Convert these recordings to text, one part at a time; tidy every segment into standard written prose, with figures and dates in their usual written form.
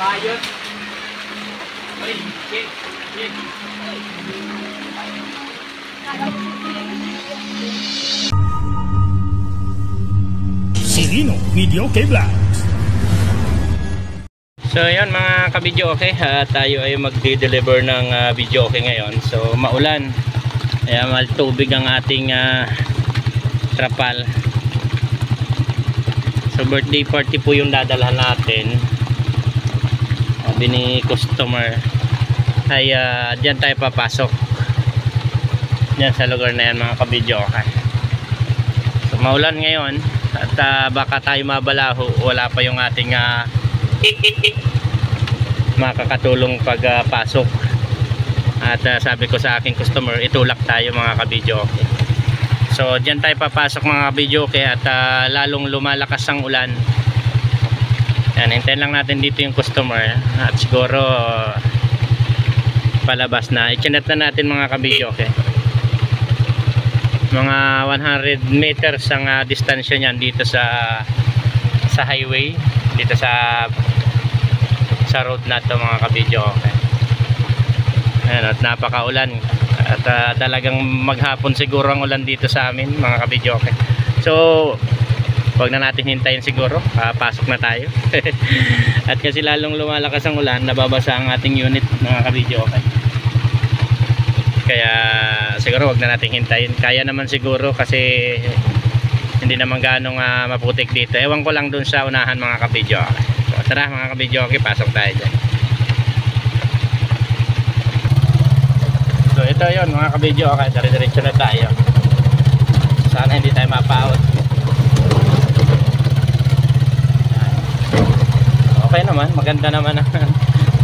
Bayot. Ay, shit. Shit. Sirino Video Vlog. So yun mga ka-video okay, tayo ay magde-deliver ng video okay ngayon. So maulan, kaya maltubig ang ating trapal. So birthday party po yung dadalhan natin. Sabi ni customer ay dyan tayo papasok, dyan sa lugar na yan mga ka-video okay. So maulan ngayon at baka tayo mabalaho, wala pa yung ating makakatulong pagpasok. At sabi ko sa aking customer, itulak tayo mga kabidyo okay. So dyan tayo papasok mga kabidyo okay, at lalong lumalakas ang ulan. Yan, hintayin lang natin dito yung customer at siguro palabas na. I-chinat na natin mga kabidyo okay. Mga 100 meters ang distansya niyan dito sa highway, dito sa road na to mga kabidyo okay. Ayan, at napakaulan at talagang maghapon siguro ang ulan dito sa amin mga kabidyo okay. So huwag na natin hintayin siguro, pasok na tayo. At kasi lalong lumalakas ang ulan, nababasa ang ating unit mga kabidyo okay. Kaya siguro huwag na natin hintayin, kaya naman siguro kasi hindi naman ganong maputik dito. Ewan ko lang dun sa unahan mga kabidyo okay. So tara mga kabidyo okay, pasok tayo dyan. So ito yun mga kabidyo okay, dire-diretso na tayo. Sana hindi tayo mapaot. Okay naman, maganda naman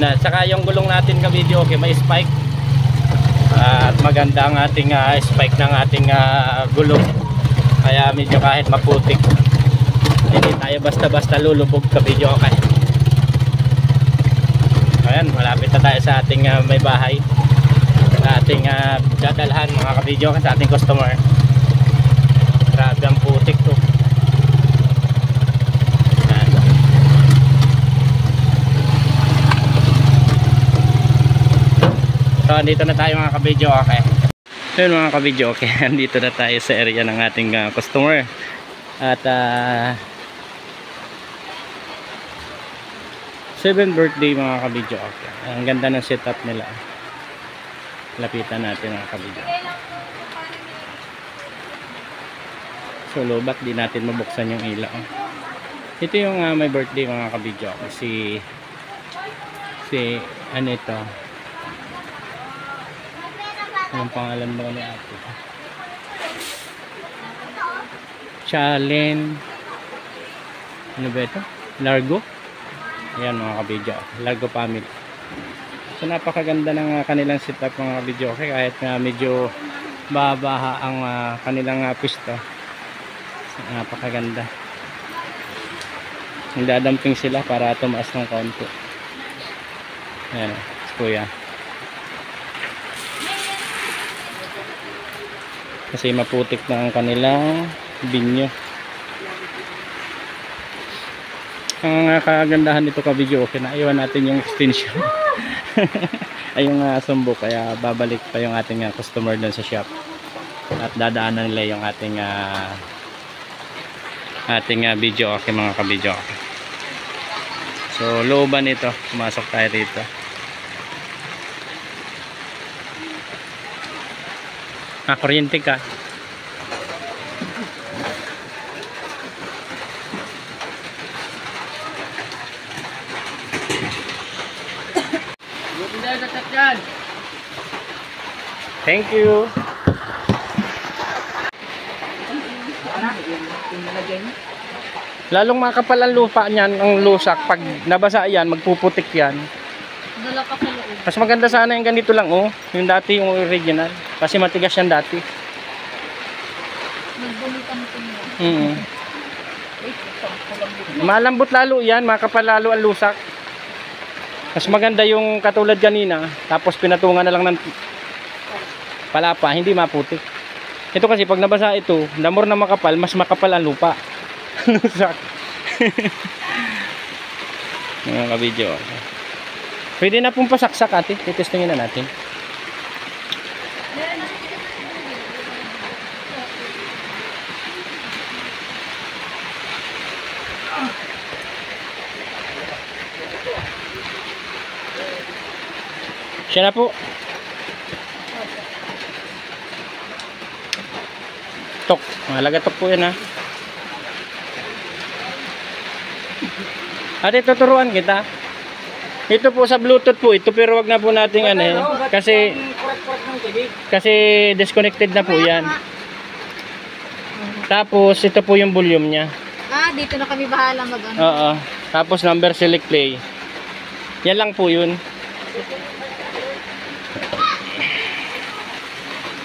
na saka yung gulong natin kabidyo okay, may spike. At maganda ang ating spike ng ating gulong. Kaya medyo kahit maputik, hindi tayo basta-basta lulubog kabidyo okay. Ayan, malapit na tayo sa ating may bahay, sa ating dadalhan mga kabidyo okay, sa ating customer. Grabe ang putik to. Ayan. So andito na tayo mga kabidyo okay. Yun mga kabidyo okay, andito na tayo sa area ng ating customer. At 7th birthday mga kabidyo okay. Ang ganda ng setup nila. Lapitan natin mga kabidyo. So lobat, di natin mabuksan yung ilaw. Ito yung may birthday mga kabidyo si ano ito, anong pangalan mo ni ate? Challenge, ano ba ito? Largo. Ayan mga kabidyo, Largo family. So napakaganda ng kanilang setup mga kabidyo okay, kahit medyo babaha ang kanilang pwesto. So, napakaganda. Nagdadamping sila para tumaas ng konti. Ayan si kuya, kasi maputik na ang kanilang binyo. Ang kagandahan nito kabidyo okay, naiwan natin yung extension ay yung sumbok, kaya babalik pa yung ating customer dun sa shop at dadaanan nila yung ating video okay mga kabidyo okay. So looban nito, pumasok tayo dito. Kuryente ka. Thank you. Lalong makapal ang lupa niyan, ang lusak. Pag nabasa yan, magpuputik yan. Dala ka sa loob. Mas maganda sana yung ganito lang oh, yung dati, yung original. Kasi matigas yan dati. Nagbulitan ko niya. Malambot lalo yan, makapal lalo ang lusak. Mas maganda yung katulad kanina, tapos pinatungan na lang ng palapa, hindi maputik. Ito kasi pag nabasa ito, damor na makapal, mas makapal ang lupa. Mga kabidyo. Pwede na pong pasaksak ate. Titestingin na natin. Siya na po. Tok. Mahalaga tok po yan ha. Ate, tuturuan kita. Ito po sa Bluetooth po ito, pero wag na po nating ano eh. Kasi disconnected na po yan. Tapos ito po yung volume niya. Ah, dito na kami bahala mag-ano. Oo. Tapos number select play. Yan lang po yun.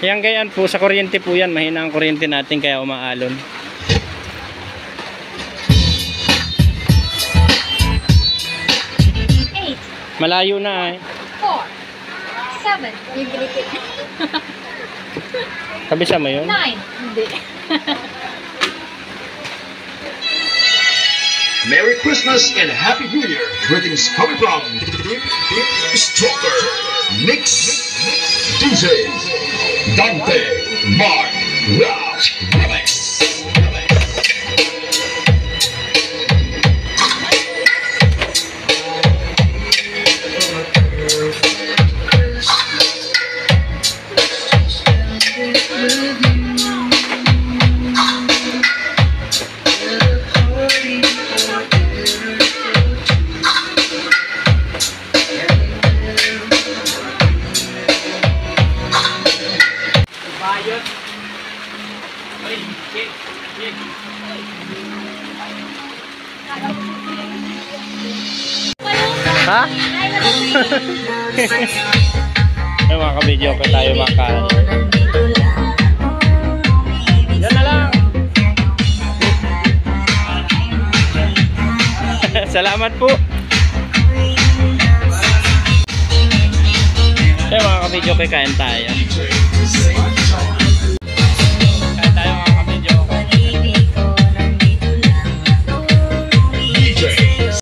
Yan ganyan po, sa kuryente po yan. Mahina ang kuryente natin kaya umaalon. Malayo na eh. 4, 7, libre. Kabisa mo yun? 9, hindi. Merry Christmas and Happy New Year. Greetings coming from Stroker Mix DJ Dante Mark Raj Remix. Bayot. Ay, Ken. Ken. Ha? Ay mga kabidyo pa tayo makain. Yan na lang. Salamat po. Ay mga kabidyo, kakain tayo.